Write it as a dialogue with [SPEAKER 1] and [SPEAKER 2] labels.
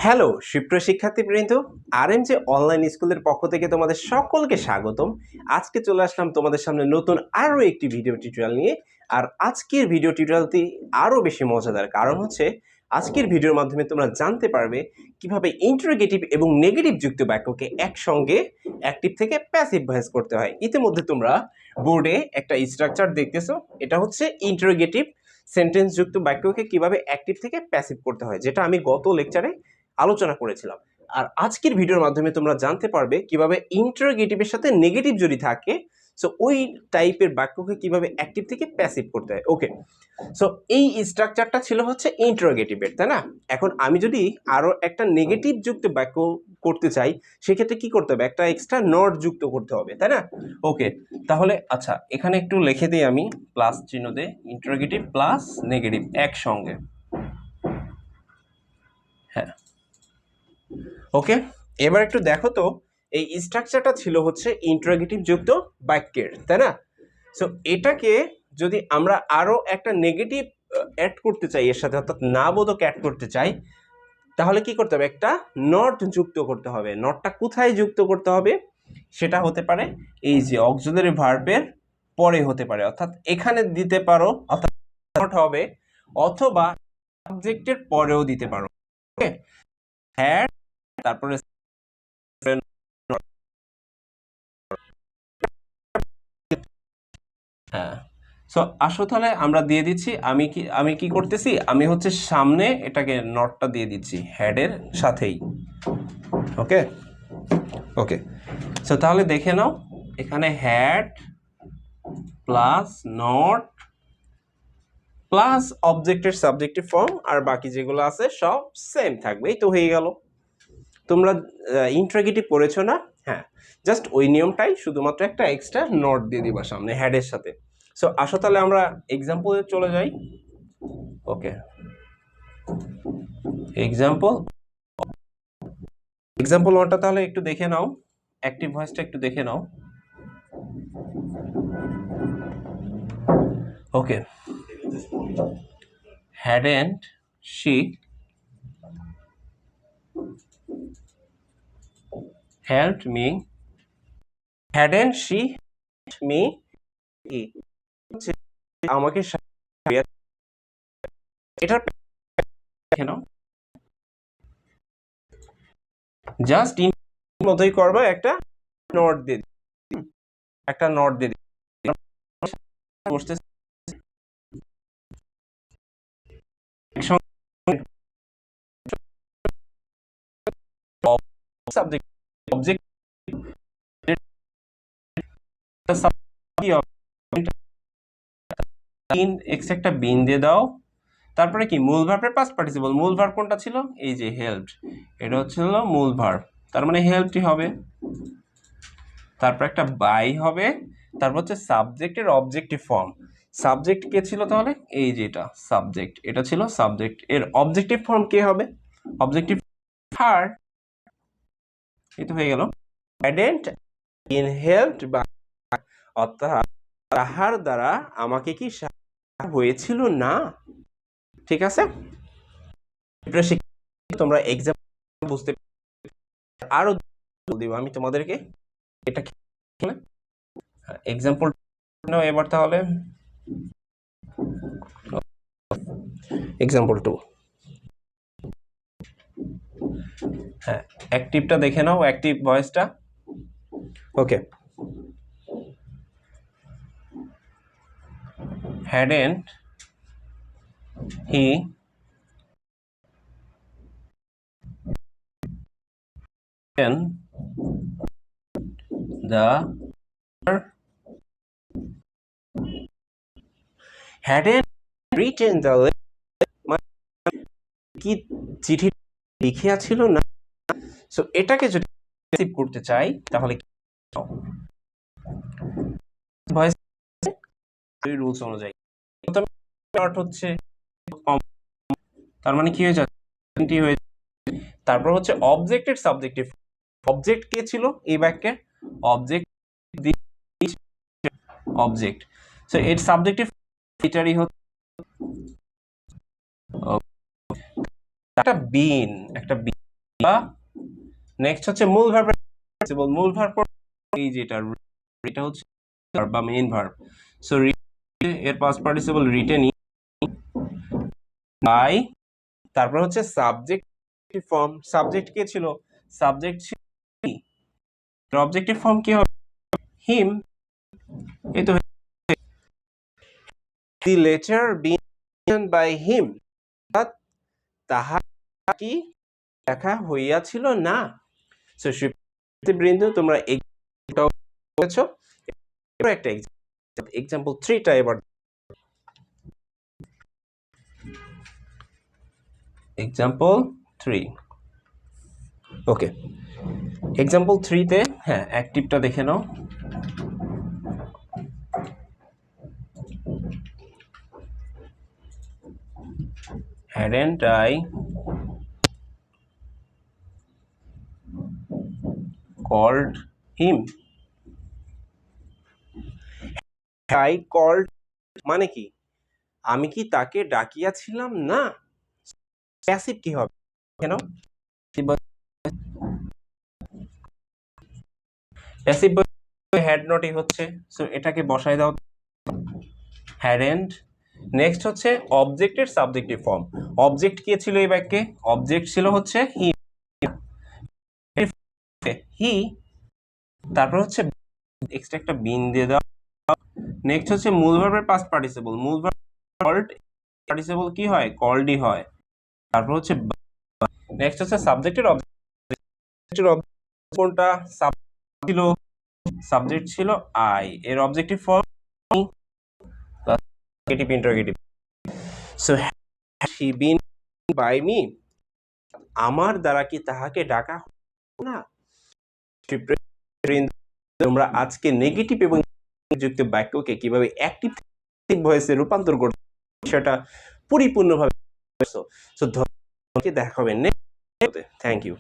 [SPEAKER 1] Hello সুপ্রিয় শিক্ষার্থীবৃন্দ, আরএমজে online স্কুলের পক্ষ থেকে তোমাদের সকলকে স্বাগতম। আজকে চলে আসলাম তোমাদের সামনে নতুন আরো একটি ভিডিও টিউটোরিয়াল নিয়ে। আর আজকের ভিডিও টিউটোরিয়ালটি আরো বেশি মজাদার, কারণ হচ্ছে আজকের ভিডিওর মাধ্যমে তোমরা জানতে পারবে কিভাবে ইন্টারোগেটিভ এবং নেগেটিভ যুক্ত বাক্যকে একসঙ্গে অ্যাক্টিভ থেকে প্যাসিভ ভয়েস করতে হয়। ইতিমধ্যে তোমরা বোর্ডে একটা স্ট্রাকচার দেখতেছো, এটা হচ্ছে ইন্টারোগেটিভ সেন্টেন্স যুক্ত বাক্যকে কিভাবে অ্যাক্টিভ থেকে প্যাসিভ করতে হয়, যেটা আমি গত লেকচারে আলোচনা করেছিলাম। আর আজকের ভিডিওর মাধ্যমে তোমরা জানতে পারবে কিভাবে ইন্টারোগেটিভের সাথে নেগেটিভ যদি থাকে, সো ওই টাইপের বাক্যকে কিভাবে অ্যাক্টিভ থেকে প্যাসিভ করতে হয়। ওকে, সো এই স্ট্রাকচারটা ছিল হচ্ছে ইন্টারোগেটিভের, তাই না? এখন আমি যদি আরো একটা নেগেটিভ যুক্ত বাক্য করতে চাই, সেক্ষেত্রে কি করতে হবে? একটা এক্সট্রা নট যুক্ত করতে হবে, তাই না? ওকে, তাহলে আচ্ছা এখানে একটু লিখে দিই আমি, প্লাস চিহ্ন দিয়ে, ইন্টারোগেটিভ প্লাস নেগেটিভ একসঙ্গে। হ্যাঁ, ওকে, এবার একটু দেখো তো, এই স্ট্রাকচারটা ছিল হচ্ছে ইন্টারোগেটিভ যুক্ত বাক্যের, তাই না? সো এটাকে যদি আমরা আরো একটা নেগেটিভ অ্যাড করতে চাই এর সাথে, অর্থাৎ না বোধক অ্যাড করতে চাই, তাহলে কি করতে হবে? একটা নট যুক্ত করতে হবে। নটটা কোথায় যুক্ত করতে হবে? সেটা হতে পারে এই যে অক্সিলারি ভার্বের পরে হতে পারে, অর্থাৎ এখানে দিতে পারো, অর্থাৎ নট হবে, অথবা সাবজেক্টের পরেও দিতে পারো। ওকে, হ্যাড, তারপরে হ্যাঁ। সো আসো তাহলে আমরা দিয়ে দিচ্ছি। আমি কি করতেছি, আমি হচ্ছে সামনে এটাকে নটটা দিয়ে দিচ্ছি হেডের সাথেই। ওকে ওকে, সো তাহলে দেখে নাও, এখানে হ্যাড প্লাস নট প্লাস অবজেক্টের সাবজেক্টিভ ফর্ম, আর বাকি যেগুলো আছে সব সেম থাকবে। এই তো হয়ে গেল। তোমরা ইন্টারোগেটিভ পড়েছো না? হ্যাঁ, জাস্ট ওই নিয়মটাই, শুধুমাত্র একটা এক্সট্রা নট দিয়ে দিবা সামনে হ্যাডের সাথে। সো আসো তাহলে আমরা এক্সাম্পলে চলে যাই। ওকে, এক্সাম্পল ওয়ানটা তাহলে একটু দেখে নাও, অ্যাক্টিভ ভয়েসটা একটু দেখে নাও। ওকে, hadn't she helped me, hadn't she me, আমাকে এটার দেখে নাও, জাস্ট ইন মতোই করবে, একটা নট দিয়ে বসতে সাবজেক্ট অবজেক্ট একটা বিন দিয়ে দাও, তারপরে কি মূল ভার্বের পাস্ট পার্টিসিপল। মূল ভার্ব কোনটা ছিল? এই যে হেল্পড, এটা হচ্ছে হলো মূল ভার্ব, তার মানে হেল্পডই হবে। তারপর একটা বাই হবে, তারপর হচ্ছে সাবজেক্টের অবজেক্টিভ ফর্ম। সাবজেক্ট কে ছিল তাহলে? এই যে এটা সাবজেক্ট, এটা ছিল সাবজেক্ট, এর অবজেক্টিভ ফর্ম কে হবে? অবজেক্টিভ হার। এই তো হয়ে গেল। hadn't been helped by, অর্থাৎ তাহার দ্বারা আমাকে কি সাহায্য হয়েছিল না। ঠিক আছে, তোমরা এক্সাম বুঝতে আরো দিব আমি তোমাদেরকে। এটা এক্সাম্পল নাও এবার তাহলে। এক্সাম্পল 2, হ্যাঁ, অ্যাক্টিভটা দেখে নাও, অ্যাক্টিভ ভয়েসটা। ওকে, hadn't he been the hadn't written the কি চিঠি লিখিয়া ছিল না। সো এটাকে যদি রিসিভ করতে চাই তাহলে ভয়েস রুলস অনুযায়ী প্রথমে নট হচ্ছে, তার মানে কি হয়ে যাচ্ছে, তারপর হচ্ছে অবজেক্টের সাবজেক্টিভ। অবজেক্ট কে ছিল এই বাক্যে? অবজেক্ট, সো এর সাবজেক্টিভ এটারই হচ্ছে একটা বিন, নেক্সট হচ্ছে মূল ভার্ব পার্টিসিপল মূল ভার্ব এই যেটা এটা হচ্ছে ভার্ব বা মেইন ভার্ব সো এর পাস্ট পার্টিসিপল রিটেন বাই তারপর হচ্ছে সাবজেক্টিভ ফর্ম সাবজেক্ট কে ছিল সাবজেক্ট ছিল অবজেক্টিভ ফর্ম কি হবে হিম এই তো the letter bin by him তাহা কি দেখা হইয়াছিল না সো বৃন্দ তোমরা এইটাও বলেছো একটা এক্সাম্পল 3টা এবার এক্সাম্পল 3 ওকে এক্সাম্পল 3 তে হ্যাঁ অ্যাক্টিভটা দেখে নাও hadn't I called him I called মানে কি আমি কি তাকে ডাকিয়াছিলাম না প্যাসিভ কি হবে কেন প্যাসিভ হ্যাড নটই হচ্ছে সো এটাকে বসায় দাও hadn't নেক্সট হচ্ছে অবজেক্টের সাবজেক্টিভ ফর্ম অবজেক্ট কে ছিল এই বাক্যে অবজেক্ট ছিল হচ্ছে হি তারপর হচ্ছে এক্সট্রা একটা বিন দিয়ে দাও নেক্সট হচ্ছে মূল ভার্বের পাস্ট পার্টিসিপল মূল ভার্ব কল্ড পার্টিসিপল কি হয় কল্ডই হয় তারপর হচ্ছে নেক্সট হচ্ছে সাবজেক্টের কোনটা ছিল সাবজেক্ট ছিল আই এর objective form negative interrogative so he been by me আমার দ্বারা কি তাহাকে ডাকা না তোমরা আজকে নেগেটিভ এবং যুক্ত বাক্যকে কিভাবে অ্যাক্টিভ ভয়েসে রূপান্তর করতে সেটা পরিপূর্ণভাবে সো দেখা হবে নেক্সট থ্যাংক ইউ